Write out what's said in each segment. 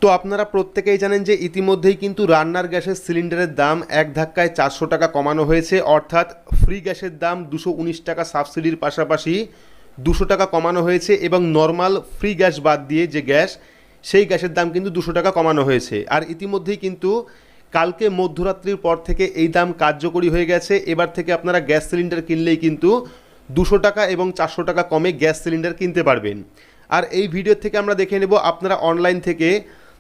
তো আপনারা প্রত্যেকেই জানেন যে ইতিমধ্যেই কিন্তু রান্নার গ্যাসের সিলিন্ডারের দাম এক ধাক্কায় 400 টাকা কমানো হয়েছে, অর্থাৎ ফ্রি গ্যাসের দাম 219 টাকা সাবসিডির পাশাপাশি 200 টাকা কমানো হয়েছে এবং নর্মাল ফ্রি গ্যাস বাদ দিয়ে যে গ্যাস সেই গ্যাসের দাম কিন্তু 200 টাকা কমানো হয়েছে। আর ইতিমধ্যেই কিন্তু কালকে মধ্যরাত্রির পর থেকে এই দাম কার্যকরী হয়ে গেছে। এবার থেকে আপনারা গ্যাস সিলিন্ডার কিনলেই কিন্তু 200 টাকা এবং 400 টাকা কমে গ্যাস সিলিন্ডার কিনতে পারবেন। আর এই ভিডিও থেকে আমরা দেখে নেব আপনারা অনলাইন থেকে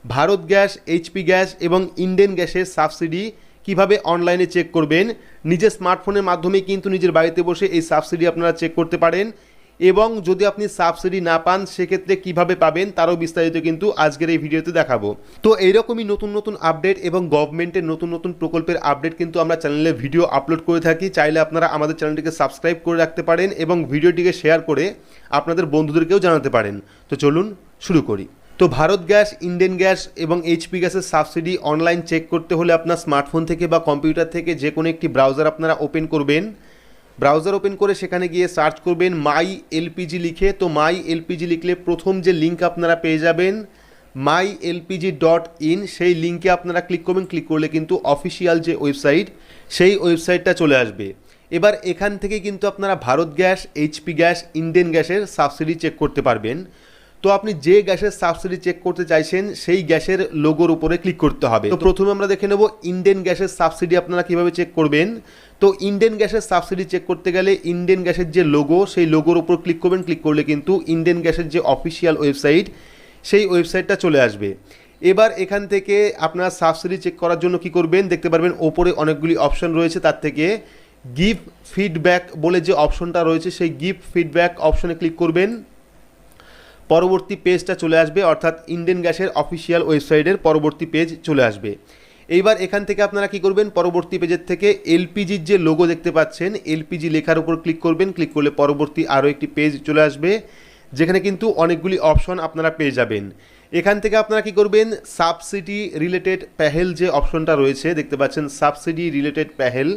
ভারত গ্যাস, এইচপি গ্যাস এবং ইন্ডেন গ্যাসের সাবসিডি কিভাবে অনলাইনে চেক করবেন। নিজের স্মার্টফোনের মাধ্যমে কিন্তু নিজের বাড়িতে বসে এই সাবসিডি আপনারা চেক করতে পারেন এবং যদি আপনি সাবসিডি না পান সেক্ষেত্রে কিভাবে পাবেন তারও বিস্তারিত কিন্তু আজকের এই ভিডিওতে দেখাবো। তো এইরকমই নতুন নতুন আপডেট এবং গভর্নমেন্টের নতুন নতুন প্রকল্পের আপডেট কিন্তু আমরা চ্যানেলে ভিডিও আপলোড করে থাকি। চাইলে আপনারা আমাদের চ্যানেলটিকে সাবস্ক্রাইব করে রাখতে পারেন এবং ভিডিওটিকে শেয়ার করে আপনাদের বন্ধুদেরকেও জানাতে পারেন। তো চলুন শুরু করি। তো ভারত গ্যাস, ইন্ডেন গ্যাস এবং এইচপি গ্যাসের সাবসিডি অনলাইন চেক করতে হলে আপনার স্মার্টফোন থেকে বা কম্পিউটার থেকে যে কোনো একটি ব্রাউজার আপনারা ওপেন করবেন। ব্রাউজার ওপেন করে সেখানে গিয়ে সার্চ করবেন মাই এলপিজি লিখে। তো মাই এলপিজি লিখলে প্রথম যে লিঙ্ক আপনারা পেয়ে যাবেন mylpg.in, সেই লিঙ্কে আপনারা ক্লিক করবেন। ক্লিক করলে কিন্তু অফিসিয়াল যে ওয়েবসাইট সেই ওয়েবসাইটটা চলে আসবে। এবার এখান থেকে কিন্তু আপনারা Bharat gas, HP gas, Indane গ্যাসের সাবসিডি চেক করতে পারবেন। তো আপনি যে গ্যাসের সাবসিডি চেক করতে চাইছেন সেই গ্যাসের লোগোর উপরে ক্লিক করতে হবে। তো প্রথমে আমরা দেখে নেব ইন্ডেন গ্যাসের সাবসিডি আপনারা কিভাবে চেক করবেন। তো ইন্ডেন গ্যাসের সাবসিডি চেক করতে গেলে ইন্ডেন গ্যাসের যে লোগো সেই লোগোর উপর ক্লিক করবেন। ক্লিক করলে কিন্তু ইন্ডেন গ্যাসের যে অফিসিয়াল ওয়েবসাইট সেই ওয়েবসাইটটা চলে আসবে। এবার এখান থেকে আপনারা সাবসিডি চেক করার জন্য কি করবেন, দেখতে পারবেন ওপরে অনেকগুলি অপশন রয়েছে, তার থেকে গিভ ফিডব্যাক বলে যে অপশনটা রয়েছে সেই গিভ ফিডব্যাক অপশনে ক্লিক করবেন। পরবর্তী পেজটা চলে আসবে, অর্থাৎ ইন্ডেন গ্যাসের অফিসিয়াল ওয়েবসাইটের পরবর্তী পেজ চলে আসবে। এইবার এখান থেকে আপনারা কি করবেন, পরবর্তী পেজের থেকে এলপিজির যে লোগো দেখতে পাচ্ছেন এলপিজি লেখার উপর ক্লিক করবেন। ক্লিক করলে পরবর্তী আরও একটি পেজ চলে আসবে যেখানে কিন্তু অনেকগুলি অপশন আপনারা পেয়ে যাবেন। এখান থেকে আপনারা কি করবেন, সাবসিডি রিলেটেড প্যাহেল যে অপশনটা রয়েছে দেখতে পাচ্ছেন সাবসিডি রিলেটেড প্যাহেল,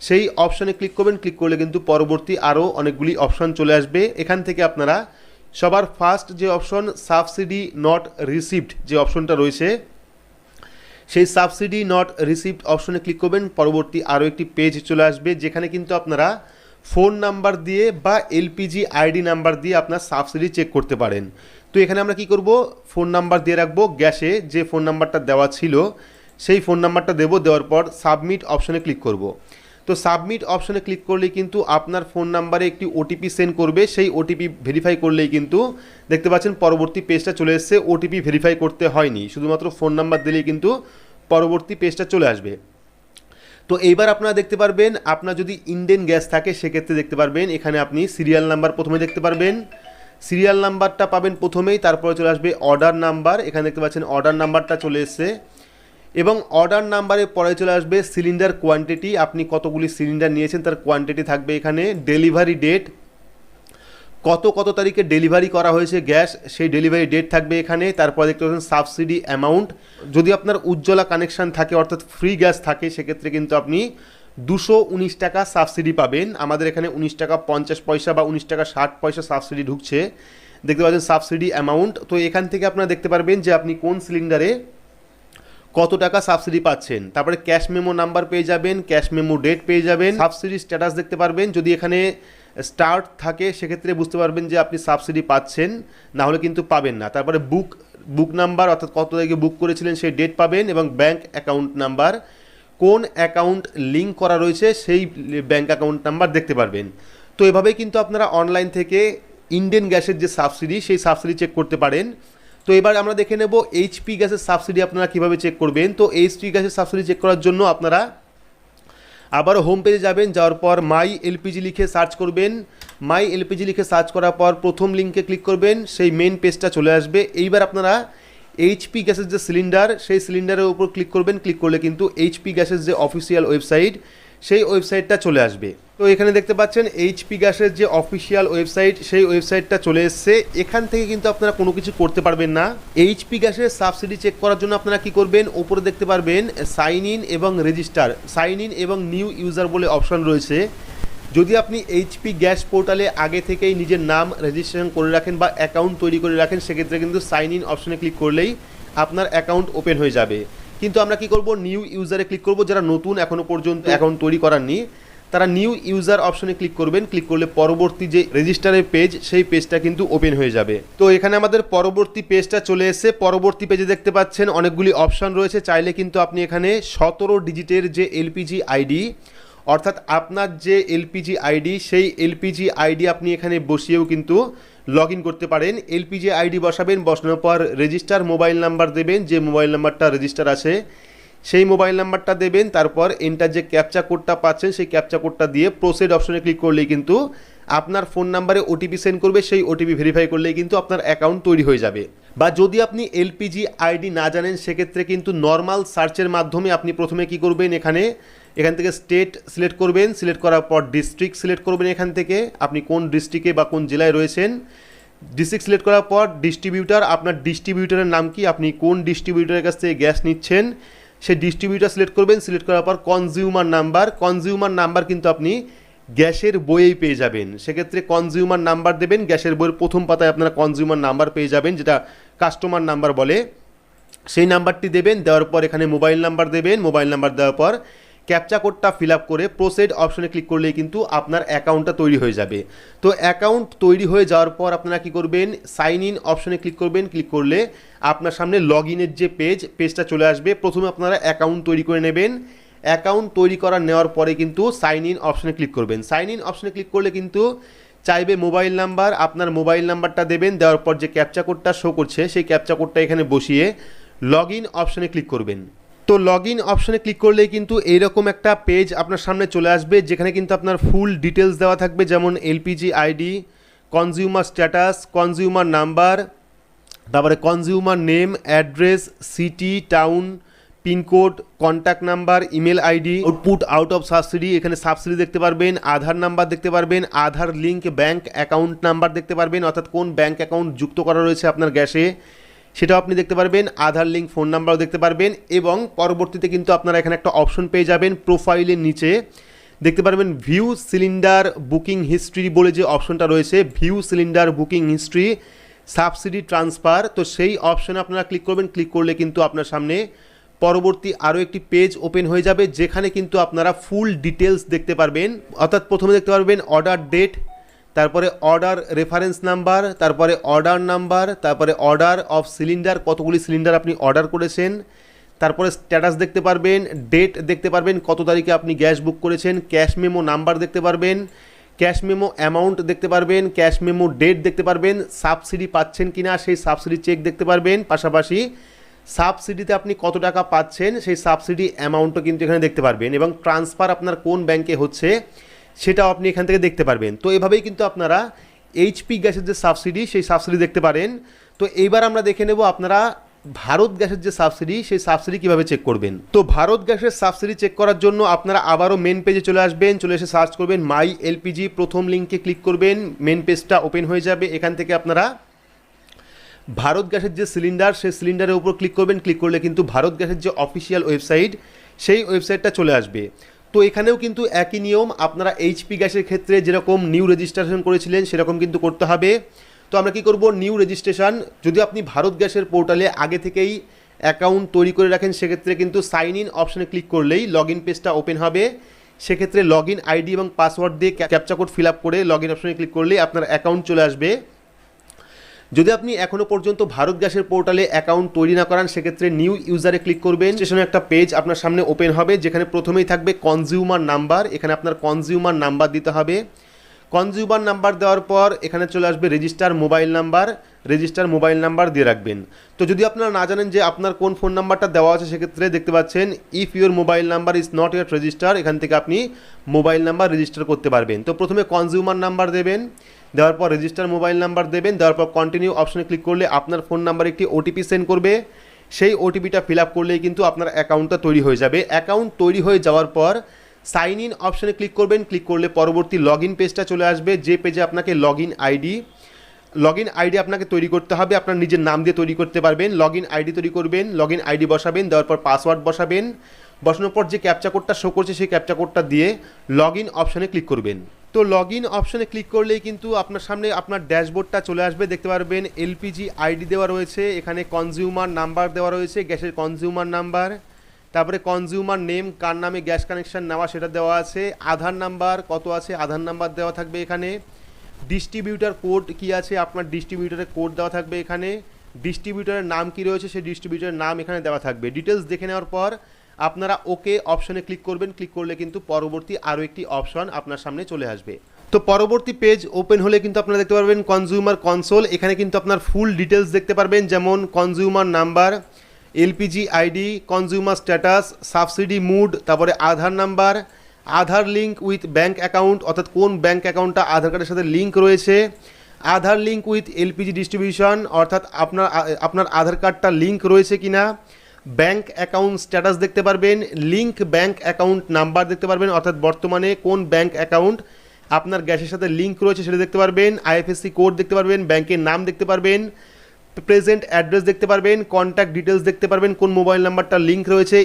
সেই অপশনে ক্লিক করবেন। ক্লিক করলে কিন্তু পরবর্তী আরও অনেকগুলি অপশন চলে আসবে। এখান থেকে আপনারা সবার ফার্স্ট যে অপশন সাবসিডি নট রিসিভড যে অপশনটা রয়েছে সেই সাবসিডি নট রিসিভড অপশনে ক্লিক করবেন। পরবর্তী আরও একটি পেজ চলে আসবে যেখানে কিন্তু আপনারা ফোন নাম্বার দিয়ে বা এলপিজি আইডি নাম্বার দিয়ে আপনার সাবসিডি চেক করতে পারেন। তো এখানে আমরা কি করব, ফোন নাম্বার দিয়ে রাখবো, গ্যাসে যে ফোন নাম্বারটা দেওয়া ছিল সেই ফোন নাম্বারটা দেবো। দেওয়ার পর সাবমিট অপশনে ক্লিক করব। তো সাবমিট অপশনে ক্লিক করলেই কিন্তু আপনার ফোন নাম্বারে একটি ওটিপি সেন্ড করবে, সেই ওটিপি ভেরিফাই করলেই কিন্তু দেখতে পাচ্ছেন পরবর্তী পেজটা চলে এসেছে। ওটিপি ভেরিফাই করতে হয়নি, শুধুমাত্র ফোন নাম্বার দিলেই কিন্তু পরবর্তী পেজটা চলে আসবে। তো এইবার আপনারা দেখতে পারবেন আপনার যদি ইন্ডেন গ্যাস থাকে সেক্ষেত্রে দেখতে পারবেন এখানে আপনি সিরিয়াল নাম্বার প্রথমে দেখতে পারবেন, সিরিয়াল নাম্বারটা পাবেন প্রথমেই, তারপরে চলে আসবে অর্ডার নাম্বার। এখানে দেখতে পাচ্ছেন অর্ডার নাম্বারটা চলে এসেছে এবং অর্ডার নাম্বারে পরে চলে আসবে সিলিন্ডার কোয়ান্টিটি, আপনি কতগুলি সিলিন্ডার নিয়েছেন তার কোয়ান্টিটি থাকবে এখানে। ডেলিভারি ডেট, কত তারিখে ডেলিভারি করা হয়েছে গ্যাস সেই ডেলিভারি ডেট থাকবে এখানে। তারপর দেখতে পাচ্ছেন সাবসিডি অ্যামাউন্ট, যদি আপনার উজ্জ্বলা কানেকশান থাকে অর্থাৎ ফ্রি গ্যাস থাকে সেক্ষেত্রে কিন্তু আপনি 219 টাকা সাবসিডি পাবেন। আমাদের এখানে 19 টাকা 50 পয়সা বা 19 টাকা 60 পয়সা সাবসিডি ঢুকছে, দেখতে পাচ্ছেন সাবসিডি অ্যামাউন্ট। তো এখান থেকে আপনারা দেখতে পারবেন যে আপনি কোন সিলিন্ডারে কত টাকা সাবসিডি পাচ্ছেন। তারপরে ক্যাশ মেমো নাম্বার পেয়ে যাবেন, ক্যাশ মেমো ডেট পেয়ে যাবেন, সাবসিডি স্ট্যাটাস দেখতে পারবেন। যদি এখানে স্টার্ট থাকে সেক্ষেত্রে বুঝতে পারবেন যে আপনি সাবসিডি পাচ্ছেন, না হলে কিন্তু পাবেন না। তারপরে বুক নাম্বার, অর্থাৎ কত তারিখে বুক করেছিলেন সেই ডেট পাবেন এবং ব্যাঙ্ক অ্যাকাউন্ট নাম্বার, কোন অ্যাকাউন্ট লিঙ্ক করা রয়েছে সেই ব্যাঙ্ক অ্যাকাউন্ট নাম্বার দেখতে পারবেন। তো এভাবেই কিন্তু আপনারা অনলাইন থেকে ইন্ডেন গ্যাসের যে সাবসিডি সেই সাবসিডি চেক করতে পারেন। তো এবার আমরা দেখে নেব এইচপি গ্যাসের সাবসিডি আপনারা কীভাবে চেক করবেন। তো এইচপি গ্যাসের সাবসিডি চেক করার জন্য আপনারা আবারও হোম পেজে যাবেন, যাওয়ার পর মাই এলপিজি লিখে সার্চ করবেন। মাই এলপিজি লিখে সার্চ করার পর প্রথম লিঙ্কে ক্লিক করবেন, সেই মেন পেজটা চলে আসবে। এইবার আপনারা এইচপি গ্যাসের যে সিলিন্ডার সেই সিলিন্ডারের উপর ক্লিক করবেন। ক্লিক করলে কিন্তু এইচপি গ্যাসের যে অফিসিয়াল ওয়েবসাইট সেই ওয়েবসাইটটা চলে আসবে। তো এখানে দেখতে পাচ্ছেন এইচপি গ্যাসের যে অফিসিয়াল ওয়েবসাইট সেই ওয়েবসাইটটা চলে এসছে। এখান থেকে কিন্তু আপনারা কোনো কিছু করতে পারবেন না। এইচপি গ্যাসের সাবসিডি চেক করার জন্য আপনারা কি করবেন, ওপরে দেখতে পারবেন সাইন ইন এবং রেজিস্টার, সাইন ইন এবং নিউ ইউজার বলে অপশন রয়েছে। যদি আপনি এইচপি গ্যাস পোর্টালে আগে থেকেই নিজের নাম রেজিস্ট্রেশন করে রাখেন বা অ্যাকাউন্ট তৈরি করে রাখেন সেক্ষেত্রে কিন্তু সাইন ইন অপশনে ক্লিক করলেই আপনার অ্যাকাউন্ট ওপেন হয়ে যাবে। কিন্তু আমরা কি করব, নিউ ইউজারে ক্লিক করব। যারা নতুন এখনও পর্যন্ত অ্যাকাউন্ট তৈরি করাননি তারা নিউ ইউজার অপশনে ক্লিক করবেন। ক্লিক করলে পরবর্তী যে রেজিস্টারের পেজ সেই পেজটা কিন্তু ওপেন হয়ে যাবে। তো এখানে আমাদের পরবর্তী পেজটা চলে এসেছে। পরবর্তী পেজে দেখতে পাচ্ছেন অনেকগুলি অপশন রয়েছে। চাইলে কিন্তু আপনি এখানে 17 ডিজিটের যে এলপিজি আইডি, অর্থাৎ আপনার যে এলপিজি আইডি সেই এলপিজি আইডি আপনি এখানে বসিয়েও কিন্তু লগ ইন করতে পারেন। এলপিজি আইডি বসাবেন, বসানোর পর রেজিস্টার মোবাইল নাম্বার দেবেন, যে মোবাইল নাম্বারটা রেজিস্টার আছে সেই মোবাইল নাম্বারটা দেবেন। তারপর এন্টার যে ক্যাপচা কোডটা পাচ্ছেন সেই ক্যাপচা কোডটা দিয়ে প্রসিড অপশনে ক্লিক করলেই কিন্তু আপনার ফোন নাম্বারে ওটিপি সেন্ড করবে। সেই ওটিপি ভেরিফাই করলেই কিন্তু আপনার অ্যাকাউন্ট তৈরি হয়ে যাবে। বা যদি আপনি এলপিজি আইডি না জানেন সেক্ষেত্রে কিন্তু নর্মাল সার্চের মাধ্যমে আপনি প্রথমে কি করবেন, এখান থেকে স্টেট সিলেক্ট করবেন। সিলেক্ট করার পর ডিস্ট্রিক্ট সিলেক্ট করবেন। এখান থেকে আপনি কোন ডিস্ট্রিক্টে বা কোন জেলায় রয়েছেন। ডিস্ট্রিক্ট সিলেক্ট করার পর ডিস্ট্রিবিউটার, আপনার ডিস্ট্রিবিউটারের নাম কি, আপনি কোন ডিস্ট্রিবিউটারের কাছ থেকে গ্যাস নিচ্ছেন সেই ডিস্ট্রিবিউটার সিলেক্ট করবেন। সিলেক্ট করার পর কনজিউমার নাম্বার কিন্তু আপনি গ্যাসের বইয়েই পেয়ে যাবেন। সেক্ষেত্রে কনজিউমার নাম্বার দেবেন। গ্যাসের বইয়ের প্রথম পাতায় আপনারা কনজিউমার নাম্বার পেয়ে যাবেন, যেটা কাস্টমার নাম্বার বলে। সেই নাম্বারটি দেবেন। দেওয়ার পর এখানে মোবাইল নাম্বার দেবেন। মোবাইল নাম্বার দেওয়ার পর ক্যাপচা কোডটা ফিল আপ করে প্রসিড অপশনে ক্লিক করলেই কিন্তু আপনার অ্যাকাউন্টটা তৈরি হয়ে যাবে। তো অ্যাকাউন্ট তৈরি হয়ে যাওয়ার পর আপনারা কি করবেন, সাইন ইন অপশনে ক্লিক করবেন। ক্লিক করলে আপনার সামনে লগ ইনের যে পেজটা চলে আসবে। প্রথমে আপনারা অ্যাকাউন্ট তৈরি করে নেবেন। অ্যাকাউন্ট তৈরি করা নেওয়ার পরে কিন্তু সাইন ইন অপশনে ক্লিক করবেন। সাইন ইন অপশনে ক্লিক করলে কিন্তু চাইবে মোবাইল নাম্বার, আপনার মোবাইল নাম্বারটা দেবেন। দেওয়ার পর যে ক্যাপচা কোডটা শো করছে সেই ক্যাপচা কোডটা এখানে বসিয়ে লগ ইন অপশনে ক্লিক করবেন। তো লগ ইন অপশনে ক্লিক করলেই কিন্তু এইরকম একটা পেজ আপনার সামনে চলে আসবে, যেখানে কিন্তু আপনার ফুল ডিটেলস দেওয়া থাকবে, যেমন LPG ID, consumer status, consumer number, তারপরে consumer name, address, city, town, pin code, contact number, email ID, output out of subsidy, এখানে সাবসিডি দেখতে পারবেন, আধার নাম্বার দেখতে পারবেন, Aadhaar link bank account number দেখতে পারবেন, অর্থাৎ কোন ব্যাঙ্ক অ্যাকাউন্ট যুক্ত করা রয়েছে আপনার গ্যাসে সেটাও আপনি দেখতে পারবেন, আধার লিঙ্ক ফোন নাম্বারও দেখতে পারবেন। এবং পরবর্তীতে কিন্তু আপনারা এখানে একটা অপশন পেয়ে যাবেন, প্রোফাইলের নিচে দেখতে পারবেন ভিউ সিলিন্ডার বুকিং হিস্ট্রি বলে যে অপশনটা রয়েছে, view cylinder booking history subsidy transfer. তো সেই অপশনে আপনারা ক্লিক করবেন। ক্লিক করলে কিন্তু আপনার সামনে পরবর্তী আরও একটি পেজ ওপেন হয়ে যাবে, যেখানে কিন্তু আপনারা ফুল ডিটেলস দেখতে পারবেন। অর্থাৎ প্রথমে দেখতে পারবেন অর্ডার ডেট, তারপরে অর্ডার রেফারেন্স নাম্বার, তারপরে অর্ডার নাম্বার, তারপরে অর্ডার অফ সিলিন্ডার, কতগুলি সিলিন্ডার আপনি অর্ডার করেছেন, তারপরে স্ট্যাটাস দেখতে পারবেন, ডেট দেখতে পারবেন কত তারিখে আপনি গ্যাস বুক করেছেন, ক্যাশ মেমো নাম্বার দেখতে পারবেন, ক্যাশ মেমো অ্যামাউন্ট দেখতে পারবেন, ক্যাশ মেমো ডেট দেখতে পারবেন, সাবসিডি পাচ্ছেন কিনা সেই সাবসিডি চেক দেখতে পারবেন। পাশাপাশি সাবসিডিতে আপনি কত টাকা পাচ্ছেন সেই সাবসিডি অ্যামাউন্টও কিন্তু এখানে দেখতে পারবেন, এবং ট্রান্সফার আপনার কোন ব্যাংকে হচ্ছে সেটাও আপনি এখান থেকে দেখতে পারবেন। তো এভাবেই কিন্তু আপনারা এইচপি গ্যাসের যে সাবসিডি সেই সাবসিডি দেখতে পারেন। তো এইবার আমরা দেখে নেব আপনারা ভারত গ্যাসের যে সাবসিডি সেই সাবসিডি কীভাবে চেক করবেন। তো ভারত গ্যাসের সাবসিডি চেক করার জন্য আপনারা আবারও মেন পেজে চলে আসবেন। চলে এসে সার্চ করবেন মাই এলপিজি, প্রথম লিঙ্কে ক্লিক করবেন, মেন পেজটা ওপেন হয়ে যাবে। এখান থেকে আপনারা ভারত গ্যাসের যে সিলিন্ডার সেই সিলিন্ডারের উপর ক্লিক করবেন। ক্লিক করলে কিন্তু ভারত গ্যাসের যে অফিসিয়াল ওয়েবসাইট সেই ওয়েবসাইটটা চলে আসবে। তো এখানেও কিন্তু একই নিয়ম, আপনারা এইচপি গ্যাসের ক্ষেত্রে যেরকম নিউ রেজিস্ট্রেশন করেছিলেন সেরকম কিন্তু করতে হবে। তো আমরা কি করব, নিউ রেজিস্ট্রেশন, যদি আপনি ভারত গ্যাসের পোর্টালে আগে থেকেই অ্যাকাউন্ট তৈরি করে রাখেন সেক্ষেত্রে কিন্তু সাইন ইন অপশনে ক্লিক করলেই লগ ইন পেজটা ওপেন হবে। সেক্ষেত্রে লগ ইন আইডি এবং পাসওয়ার্ড দিয়ে ক্যাপচা কোড ফিল আপ করে লগ ইন অপশনে ক্লিক করলেই আপনার অ্যাকাউন্ট চলে আসবে। যদি আপনি এখনও পর্যন্ত ভারত গ্যাসের পোর্টালে অ্যাকাউন্ট তৈরি না করান সেক্ষেত্রে নিউ ইউজারে ক্লিক করবেন। স্টেশনে একটা পেজ আপনার সামনে ওপেন হবে, যেখানে প্রথমেই থাকবে কনজিউমার নাম্বার। এখানে আপনার কনজিউমার নাম্বার দিতে হবে। কনজিউমার নাম্বার দেওয়ার পর এখানে চলে আসবে register mobile number, register mobile number দিয়ে রাখবেন। তো যদি আপনারা না জানেন যে আপনার কোন ফোন নাম্বারটা দেওয়া আছে সেক্ষেত্রে দেখতে পাচ্ছেন if your mobile number is not yet register, এখান থেকে আপনি মোবাইল নাম্বার রেজিস্টার করতে পারবেন। তো প্রথমে কনজিউমার নাম্বার দেবেন, দেওয়ার পর রেজিস্টার মোবাইল নাম্বার দেবেন, দেওয়ার পর কন্টিনিউ অপশনে ক্লিক করলে আপনার ফোন নাম্বারে একটি ওটিপি সেন্ড করবে। সেই ওটিপিটা ফিল আপ করলেই কিন্তু আপনার অ্যাকাউন্টটা তৈরি হয়ে যাবে। অ্যাকাউন্ট তৈরি হয়ে যাওয়ার পর সাইন ইন অপশনে ক্লিক করবেন। ক্লিক করলে পরবর্তী লগ ইন পেজটা চলে আসবে, যে পেজে আপনাকে লগ ইন আইডি আপনাকে তৈরি করতে হবে। আপনার নিজের নাম দিয়ে তৈরি করতে পারবেন। লগ ইন আইডি তৈরি করবেন, লগ ইন আইডি বসাবেন, দেওয়ার পর পাসওয়ার্ড বসাবেন। বসানোর পর যে ক্যাপচা কোডটা শো করছে সেই ক্যাপচা কোডটা দিয়ে লগ ইন অপশনে ক্লিক করবেন। তো লগ ইন অপশনে ক্লিক করলেই কিন্তু আপনার সামনে আপনার ড্যাশবোর্ডটা চলে আসবে। দেখতে পারবেন এলপিজি আইডি দেওয়া রয়েছে, এখানে কনজিউমার নাম্বার দেওয়া রয়েছে, গ্যাসের কনজিউমার নাম্বার, তারপরে কনজিউমার নেম, কার নামে গ্যাস কানেকশন নেওয়া সেটা দেওয়া আছে, আধার নাম্বার কত আছে আধার নাম্বার দেওয়া থাকবে এখানে, ডিস্ট্রিবিউটার কোড কি আছে আপনার ডিস্ট্রিবিউটারের কোড দেওয়া থাকবে এখানে, ডিস্ট্রিবিউটারের নাম কি রয়েছে সেই ডিস্ট্রিবিউটারের নাম এখানে দেওয়া থাকবে। ডিটেলস দেখে নেওয়ার পর আপনারা ওকে অপশনে ক্লিক করবেন। ক্লিক করলে কিন্তু পরবর্তী আরও একটি অপশন আপনার সামনে চলে আসবে। তো পরবর্তী পেজ ওপেন হলে কিন্তু আপনারা দেখতে পারবেন কনজিউমার কনসোল। এখানে কিন্তু আপনার ফুল ডিটেলস দেখতে পারবেন, যেমন consumer number, LPG ID, consumer status, subsidy mode, তারপরে Aadhaar number, Aadhaar link with bank account, অর্থাৎ কোন ব্যাঙ্ক অ্যাকাউন্টটা আধার কার্ডের সাথে লিঙ্ক রয়েছে, Aadhaar link with LPG distribution, অর্থাৎ আপনার আধার কার্ডটা লিঙ্ক রয়েছে কিনা, ব্যাঙ্ক অ্যাকাউন্ট স্ট্যাটাস দেখতে পারবেন, লিঙ্ক ব্যাঙ্ক অ্যাকাউন্ট নাম্বার দেখতে পারবেন, অর্থাৎ বর্তমানে কোন ব্যাঙ্ক অ্যাকাউন্ট আপনার গ্যাসের সাথে লিঙ্ক রয়েছে সেটা দেখতে পারবেন, আইএফএসসি কোড দেখতে পারবেন, ব্যাংকের নাম দেখতে পারবেন, প্রেজেন্ট অ্যাড্রেস দেখতে পারবেন, কন্ট্যাক্ট ডিটেলস দেখতে পারবেন, কোন মোবাইল নাম্বারটা লিঙ্ক রয়েছে,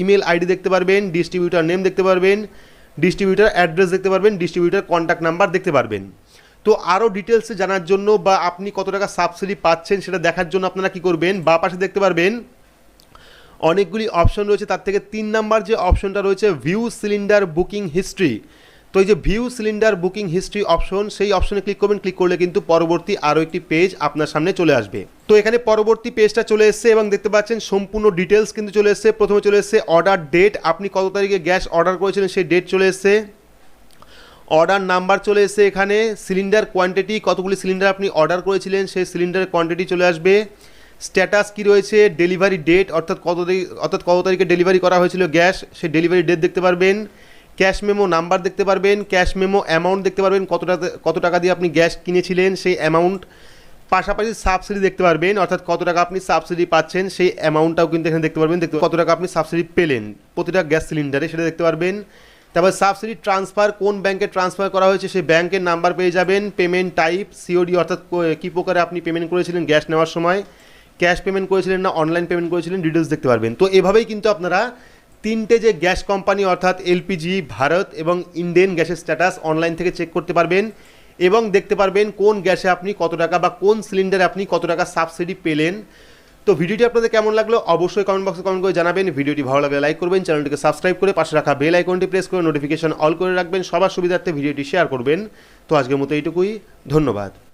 ইমেল আইডি দেখতে পারবেন, ডিস্ট্রিবিউটার নেম দেখতে পারবেন, ডিস্ট্রিবিউটার অ্যাড্রেস দেখতে পারবেন, ডিস্ট্রিবিউটার কন্ট্যাক্ট নাম্বার দেখতে পারবেন। তো আরও ডিটেলসে জানার জন্য বা আপনি কত টাকা সাবসিডি পাচ্ছেন সেটা দেখার জন্য আপনারা কী করবেন, বা পাশে দেখতে পারবেন অনেকগুলি অপশন রয়েছে, তার থেকে 3 নাম্বার যে অপশনটা রয়েছে ভিউ সিলিন্ডার বুকিং হিস্ট্রি। তো এই যে view cylinder booking history option, সেই অপশনে ক্লিক করবেন। ক্লিক করলে কিন্তু পরবর্তী আরও একটি পেজ আপনার সামনে চলে আসবে। তো এখানে পরবর্তী পেজটা চলে এসেছে এবং দেখতে পাচ্ছেন সম্পূর্ণ ডিটেলস কিন্তু চলে এসেছে। প্রথমে চলে এসেছে অর্ডার ডেট, আপনি কত তারিখে গ্যাস অর্ডার করেছিলেন সেই ডেট চলে এসেছে, অর্ডার নাম্বার চলে এসেছে, এখানে সিলিন্ডার কোয়ান্টিটি, কতগুলি সিলিন্ডার আপনি অর্ডার করেছিলেন সেই সিলিন্ডারের কোয়ান্টিটি চলে আসবে, স্ট্যাটাস কি রয়েছে, ডেলিভারি ডেট অর্থাৎ কত তারিখে ডেলিভারি করা হয়েছিল গ্যাস সেই ডেলিভারি ডেট দেখতে পারবেন, ক্যাশ মেমো নাম্বার দেখতে পারবেন, ক্যাশ মেমো অ্যামাউন্ট দেখতে পারবেন, কত টাকা দিয়ে আপনি গ্যাস কিনেছিলেন সেই অ্যামাউন্ট, পাশাপাশি সাবসিডি দেখতে পারবেন, অর্থাৎ কত টাকা আপনি সাবসিডি পাচ্ছেন সেই অ্যামাউন্টটাও কিন্তু এখানে দেখতে পারবেন, কত টাকা আপনি সাবসিডি পেলেন প্রতিটা গ্যাস সিলিন্ডারে সেটা দেখতে পারবেন। তারপর সাবসিডি ট্রান্সফার, কোন ব্যাংকে ট্রান্সফার করা হয়েছে সেই ব্যাংকের নাম্বার পেয়ে যাবেন, পেমেন্ট টাইপ সিওডি অর্থাৎ কী প্রকারে আপনি পেমেন্ট করেছিলেন গ্যাস নেওয়ার সময়, ক্যাশ পেমেন্ট করেছিলেন না অনলাইন পেমেন্ট করেছিলেন, ডিটেলস দেখতে পারবেন। তো এভাবেই কিন্তু আপনারা 3টে যে গ্যাস কোম্পানি অর্থাৎ এলপিজি, ভারত এবং ইন্ডেন গ্যাসের স্ট্যাটাস অনলাইন থেকে চেক করতে পারবেন এবং দেখতে পারবেন কোন গ্যাসে আপনি কত টাকা বা কোন সিলিন্ডারে আপনি কত টাকা সাবসিডি পেলেন। তো ভিডিওটি আপনাদের কেমন লাগলো অবশ্যই কমেন্ট বক্সে কমেন্ট করে জানাবেন। ভিডিওটি ভালো লাগলে লাইক করবেন, চ্যানেলটিকে সাবস্ক্রাইব করে পাশে রাখা বেল আইকনটি প্রেস করে নোটিফিকেশন অল করে রাখবেন, সবার সুবিধার্থে ভিডিওটি শেয়ার করবেন। তো আজকের মতো এইটুকুই, ধন্যবাদ।